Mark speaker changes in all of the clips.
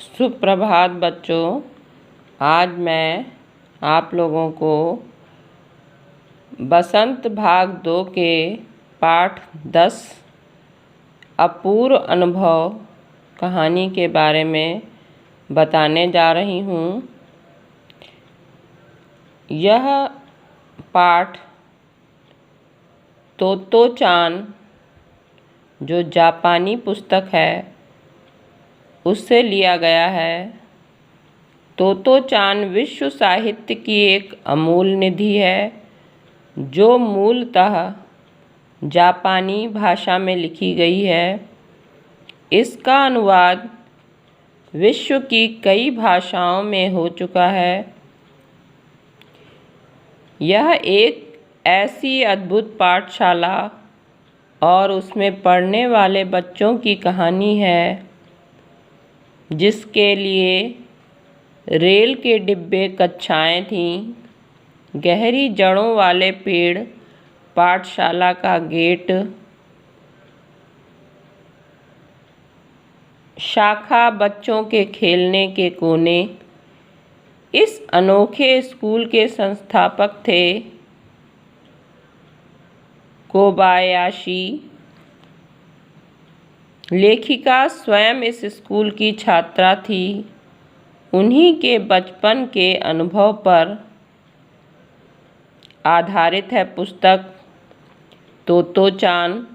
Speaker 1: सुप्रभात बच्चों। आज मैं आप लोगों को बसंत भाग 2 के पाठ 10 अपूर्व अनुभव कहानी के बारे में बताने जा रही हूँ। यह पाठ तोतो-चान जो जापानी पुस्तक है उससे लिया गया है। तोतो-चान विश्व साहित्य की एक अमूल्य निधि है जो मूलतः जापानी भाषा में लिखी गई है। इसका अनुवाद विश्व की कई भाषाओं में हो चुका है। यह एक ऐसी अद्भुत पाठशाला और उसमें पढ़ने वाले बच्चों की कहानी है जिसके लिए रेल के डिब्बे कक्षाएं थीं, गहरी जड़ों वाले पेड़, पाठशाला का गेट, शाखा, बच्चों के खेलने के कोने। इस अनोखे स्कूल के संस्थापक थे कोबायाशी। लेखिका स्वयं इस स्कूल की छात्रा थी। उन्हीं के बचपन के अनुभव पर आधारित है पुस्तक तोतो-चान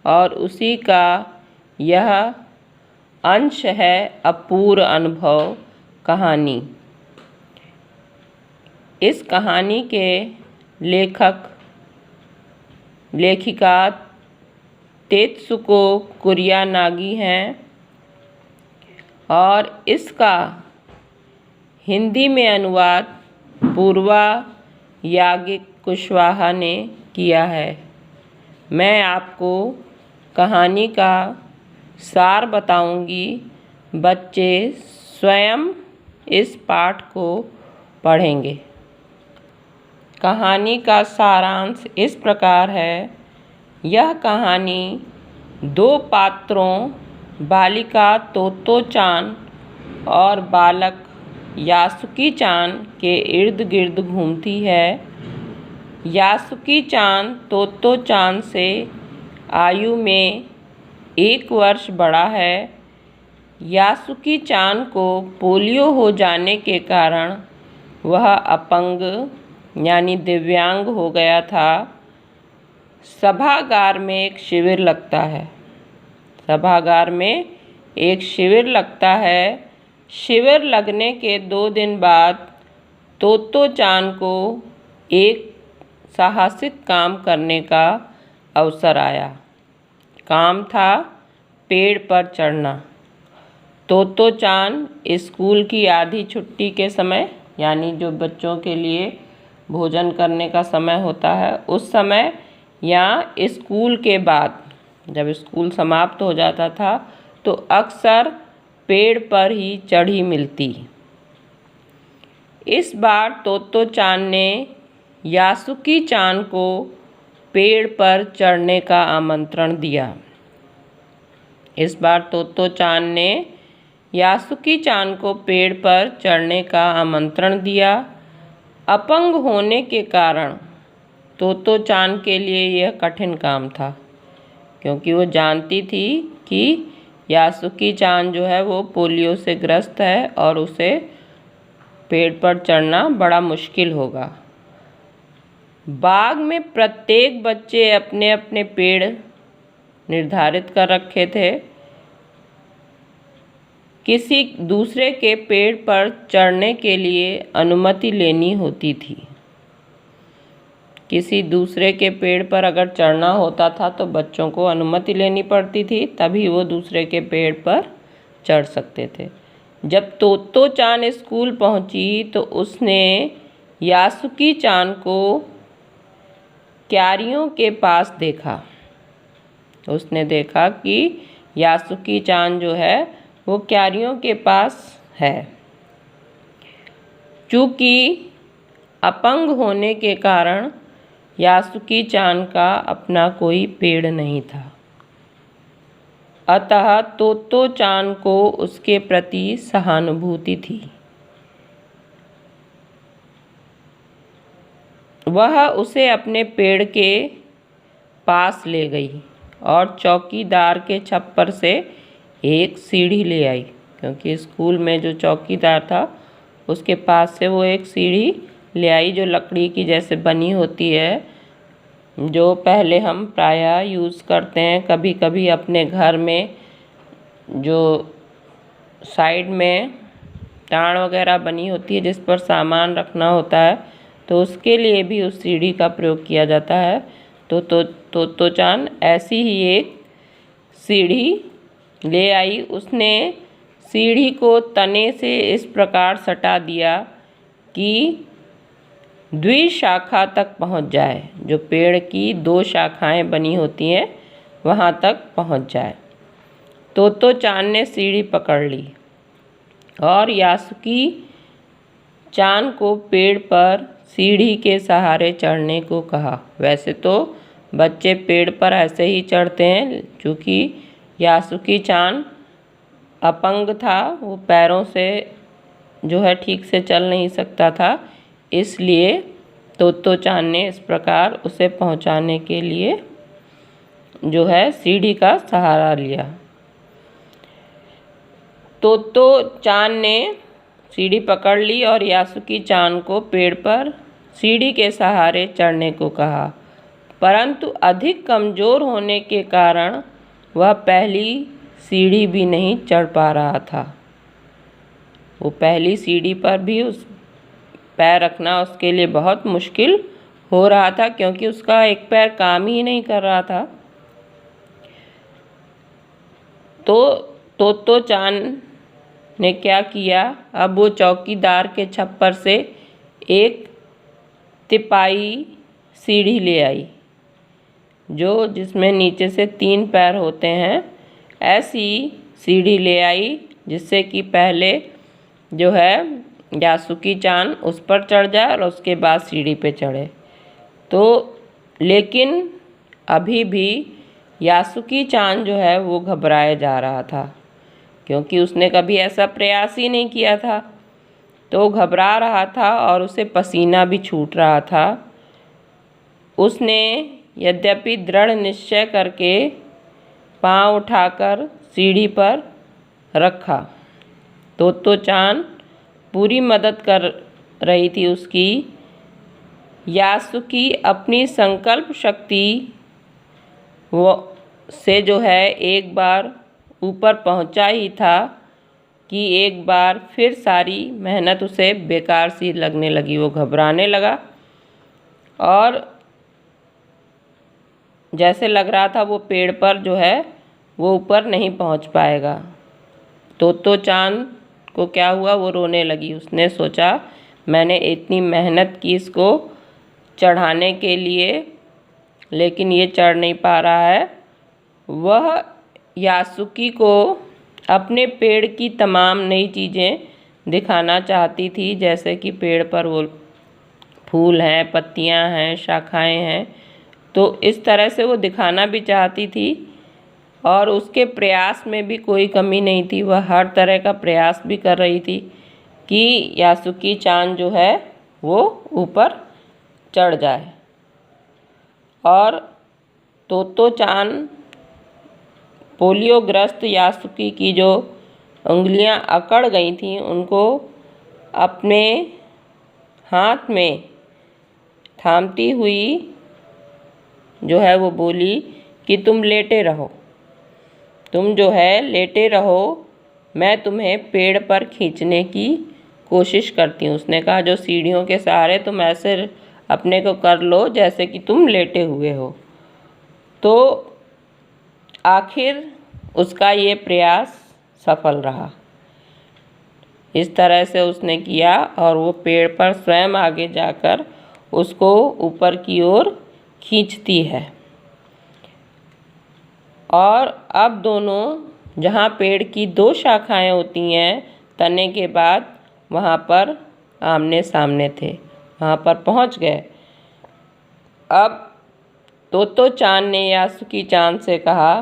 Speaker 1: और उसी का यह अंश है अपूर्व अनुभव कहानी। इस कहानी के लेखिका तेत्सुको कुरियानागी हैं और इसका हिंदी में अनुवाद पूर्वा याज्ञिक कुशवाहा ने किया है। मैं आपको कहानी का सार बताऊंगी। बच्चे स्वयं इस पाठ को पढ़ेंगे। कहानी का सारांश इस प्रकार है। यह कहानी दो पात्रों, बालिका तोतो-चान और बालक यासुकी-चान के इर्द गिर्द घूमती है। यासुकी-चान तोतो-चान से आयु में 1 वर्ष बड़ा है। यासुकी-चान को पोलियो हो जाने के कारण वह अपंग यानी दिव्यांग हो गया था। सभागार में एक शिविर लगता है। शिविर लगने के 2 दिन बाद तोतो-चान को एक साहसिक काम करने का अवसर आया। काम था पेड़ पर चढ़ना। तोतो-चान स्कूल की आधी छुट्टी के समय, यानी जो बच्चों के लिए भोजन करने का समय होता है, उस समय या स्कूल के बाद जब स्कूल समाप्त हो जाता था तो अक्सर पेड़ पर ही चढ़ी मिलती। इस बार तोतो-चान ने यासुकी-चान को पेड़ पर चढ़ने का आमंत्रण दिया। इस बार तोतो-चान ने यासुकी-चान को पेड़ पर चढ़ने का आमंत्रण दिया। अपंग होने के कारण तोतो-चान के लिए यह कठिन काम था क्योंकि वो जानती थी कि यासुकी-चान जो है वो पोलियो से ग्रस्त है और उसे पेड़ पर चढ़ना बड़ा मुश्किल होगा। बाग में प्रत्येक बच्चे अपने अपने पेड़ निर्धारित कर रखे थे। किसी दूसरे के पेड़ पर चढ़ने के लिए अनुमति लेनी होती थी। किसी दूसरे के पेड़ पर अगर चढ़ना होता था तो बच्चों को अनुमति लेनी पड़ती थी, तभी वो दूसरे के पेड़ पर चढ़ सकते थे। जब तोतो-चान स्कूल पहुंची तो उसने यासुकी-चान को क्यारियों के पास देखा। उसने देखा कि यासुकी-चान जो है वो क्यारियों के पास है। चूँकि अपंग होने के कारण यासुकी-चान का अपना कोई पेड़ नहीं था। अतः तोतो चान को उसके प्रति सहानुभूति थी। वह उसे अपने पेड़ के पास ले गई और चौकीदार के छप्पर से एक सीढ़ी ले आई, क्योंकि स्कूल में जो चौकीदार था उसके पास से वो एक सीढ़ी ले आई जो लकड़ी की जैसे बनी होती है, जो पहले हम प्रायः यूज़ करते हैं कभी कभी अपने घर में, जो साइड में टाण वगैरह बनी होती है जिस पर सामान रखना होता है, तो उसके लिए भी उस सीढ़ी का प्रयोग किया जाता है। तो चान ऐसी ही एक सीढ़ी ले आई। उसने सीढ़ी को तने से इस प्रकार सटा दिया कि द्विशाखा तक पहुंच जाए, जो पेड़ की 2 शाखाएं बनी होती हैं वहां तक पहुंच जाए। तो चान ने सीढ़ी पकड़ ली और यासुकी चान को पेड़ पर सीढ़ी के सहारे चढ़ने को कहा। वैसे तो बच्चे पेड़ पर ऐसे ही चढ़ते हैं, क्योंकि यासुकी चान अपंग था, वो पैरों से जो है ठीक से चल नहीं सकता था, इसलिए तो चान ने इस प्रकार उसे पहुंचाने के लिए जो है सीढ़ी का सहारा लिया। तो चान ने सीढ़ी पकड़ ली और यासुकी चान को पेड़ पर सीढ़ी के सहारे चढ़ने को कहा, परंतु अधिक कमज़ोर होने के कारण वह पहली सीढ़ी भी नहीं चढ़ पा रहा था। वो पहली सीढ़ी पर भी उस पैर रखना उसके लिए बहुत मुश्किल हो रहा था, क्योंकि उसका एक पैर काम ही नहीं कर रहा था। तो चान ने क्या किया, अब वो चौकीदार के छप्पर से एक तिपाई सीढ़ी ले आई, जो जिसमें नीचे से 3 पैर होते हैं। ऐसी सीढ़ी ले आई जिससे कि पहले जो है यासुकी चान उस पर चढ़ जाए और उसके बाद सीढ़ी पे चढ़े। तो लेकिन अभी भी यासुकी चान जो है वो घबराया जा रहा था, क्योंकि उसने कभी ऐसा प्रयास ही नहीं किया था, तो घबरा रहा था और उसे पसीना भी छूट रहा था। उसने यद्यपि दृढ़ निश्चय करके पांव उठाकर सीढ़ी पर रखा। तो चान पूरी मदद कर रही थी उसकी। यासुकी अपनी संकल्प शक्ति वो से जो है एक बार ऊपर पहुंचा ही था कि एक बार फिर सारी मेहनत उसे बेकार सी लगने लगी। वो घबराने लगा और जैसे लग रहा था वो पेड़ पर जो है वो ऊपर नहीं पहुंच पाएगा। तो चान को क्या हुआ, वो रोने लगी। उसने सोचा मैंने इतनी मेहनत की इसको चढ़ाने के लिए, लेकिन ये चढ़ नहीं पा रहा है। वह यासुकी को अपने पेड़ की तमाम नई चीज़ें दिखाना चाहती थी, जैसे कि पेड़ पर वो फूल हैं, पत्तियां हैं, शाखाएं हैं, तो इस तरह से वो दिखाना भी चाहती थी और उसके प्रयास में भी कोई कमी नहीं थी। वह हर तरह का प्रयास भी कर रही थी कि यासुकी चान जो है वो ऊपर चढ़ जाए। और तो चान पोलियोग्रस्त यासुकी की जो उंगलियां अकड़ गई थीं उनको अपने हाथ में थामती हुई जो है वो बोली कि तुम लेटे रहो, तुम जो है लेटे रहो, मैं तुम्हें पेड़ पर खींचने की कोशिश करती हूँ। उसने कहा जो सीढ़ियों के सहारे तुम ऐसे अपने को कर लो जैसे कि तुम लेटे हुए हो। तो आखिर उसका ये प्रयास सफल रहा। इस तरह से उसने किया और वो पेड़ पर स्वयं आगे जाकर उसको ऊपर की ओर खींचती है। और अब दोनों जहाँ पेड़ की 2 शाखाएं होती हैं तने के बाद, वहाँ पर आमने सामने थे, वहाँ पर पहुँच गए। अब तो चान ने यासुकी चान से कहा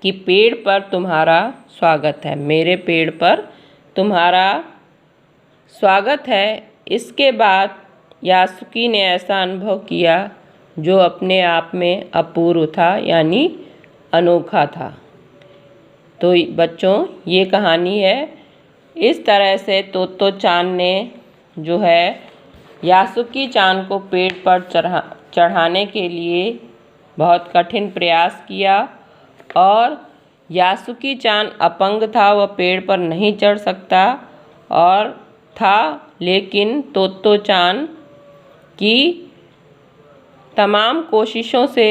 Speaker 1: कि पेड़ पर तुम्हारा स्वागत है, मेरे पेड़ पर तुम्हारा स्वागत है। इसके बाद यासुकी ने ऐसा अनुभव किया जो अपने आप में अपूर्व था, यानी अनोखा था। तो बच्चों, ये कहानी है। इस तरह से तोत्तो चान ने जो है यासुकी चान को पेड़ पर चढ़ाने के लिए बहुत कठिन प्रयास किया और यासुकी चान अपंग था, वह पेड़ पर नहीं चढ़ सकता और था, लेकिन तोत्तो चान की तमाम कोशिशों से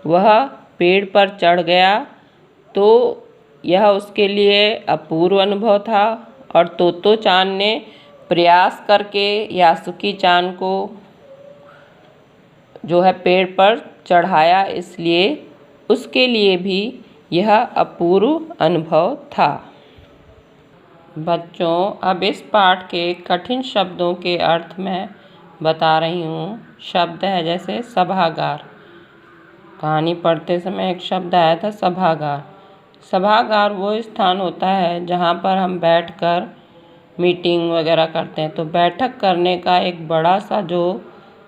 Speaker 1: वह पेड़ पर चढ़ गया। तो यह उसके लिए अपूर्व अनुभव था और तोत्तो चान ने प्रयास करके यासुकी चान को जो है पेड़ पर चढ़ाया, इसलिए उसके लिए भी यह अपूर्व अनुभव था। बच्चों, अब इस पाठ के कठिन शब्दों के अर्थ मैं बता रही हूँ। शब्द है जैसे सभागार। कहानी पढ़ते समय एक शब्द आया था सभागार। सभागार वो स्थान होता है जहाँ पर हम बैठकर मीटिंग वगैरह करते हैं। तो बैठक करने का एक बड़ा सा जो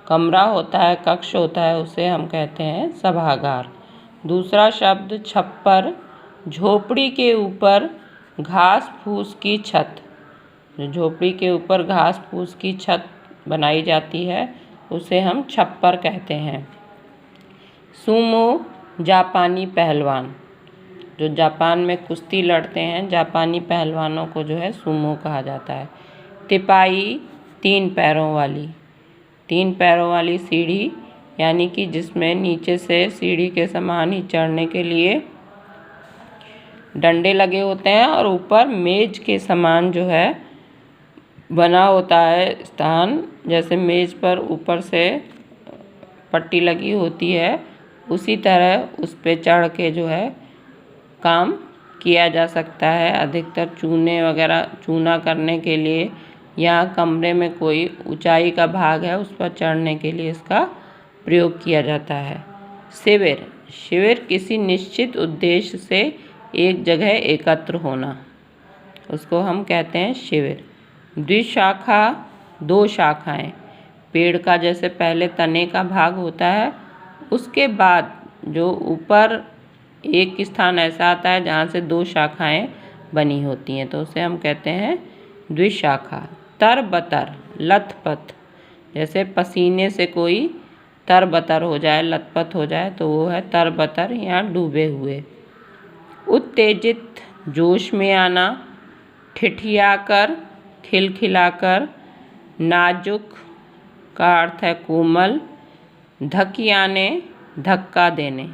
Speaker 1: कमरा होता है, कक्ष होता है, उसे हम कहते हैं सभागार। दूसरा शब्द छप्पर, झोपड़ी के ऊपर घास फूस की छत। झोपड़ी के ऊपर घास फूस की छत बनाई जाती है, उसे हम छप्पर कहते हैं। सूमो, जापानी पहलवान। जो जापान में कुश्ती लड़ते हैं, जापानी पहलवानों को जो है सूमो कहा जाता है। तिपाई, तीन पैरों वाली सीढ़ी, यानी कि जिसमें नीचे से सीढ़ी के समान ही चढ़ने के लिए डंडे लगे होते हैं और ऊपर मेज के समान जो है बना होता है स्थान। जैसे मेज पर ऊपर से पट्टी लगी होती है, उसी तरह उस पे चढ़ के जो है काम किया जा सकता है। अधिकतर चूना करने के लिए या कमरे में कोई ऊंचाई का भाग है उस पर चढ़ने के लिए इसका प्रयोग किया जाता है। शिविर किसी निश्चित उद्देश्य से एक जगह एकत्र होना, उसको हम कहते हैं शिविर। द्विशाखा, दो शाखाएं। पेड़ का जैसे पहले तने का भाग होता है, उसके बाद जो ऊपर एक स्थान ऐसा आता है जहाँ से दो शाखाएं बनी होती हैं, तो उसे हम कहते हैं द्विशाखा। तरबतर, लथपथ। जैसे पसीने से कोई तरबतर हो जाए, लथपथ हो जाए, तो वो है तरबतर या डूबे हुए। उत्तेजित, जोश में आना। ठिठियाकर, खिलखिलाकर। नाजुक का अर्थ है कोमल। धकियाने, धक्का देने।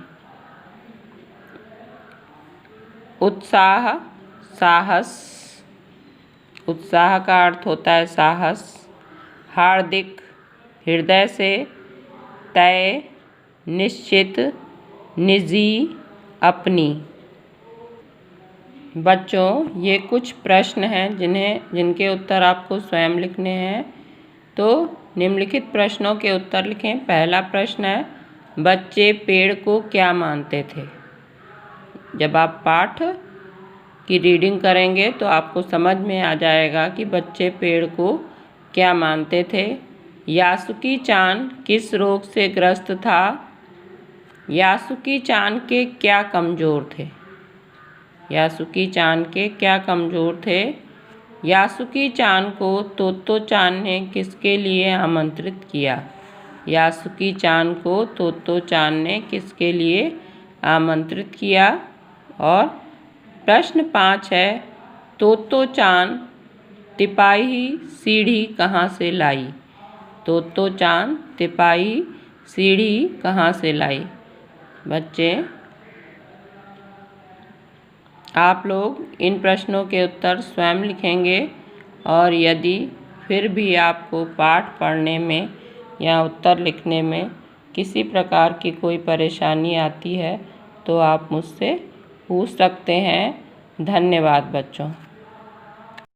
Speaker 1: उत्साह, साहस। उत्साह का अर्थ होता है साहस। हार्दिक, हृदय से। तय, निश्चित। निजी, अपनी। बच्चों, ये कुछ प्रश्न हैं जिनके उत्तर आपको स्वयं लिखने हैं। तो निम्नलिखित प्रश्नों के उत्तर लिखें। पहला प्रश्न है, बच्चे पेड़ को क्या मानते थे? जब आप पाठ की रीडिंग करेंगे तो आपको समझ में आ जाएगा कि बच्चे पेड़ को क्या मानते थे। यासुकी चान किस रोग से ग्रस्त था? यासुकी चान के क्या कमज़ोर थे? यासुकी चान के क्या कमज़ोर थे? यासुकी चान को तोत्तो चान ने किसके लिए आमंत्रित किया? यासुकी चान को तोत्तो चान ने किसके लिए आमंत्रित किया? और प्रश्न 5 है, तोत्तो चान तिपाही सीढ़ी कहाँ से लाई? तोत्तो चान तिपाही सीढ़ी कहाँ से लाई? बच्चे, आप लोग इन प्रश्नों के उत्तर स्वयं लिखेंगे और यदि फिर भी आपको पाठ पढ़ने में या उत्तर लिखने में किसी प्रकार की कोई परेशानी आती है तो आप मुझसे पूछ सकते हैं। धन्यवाद बच्चों।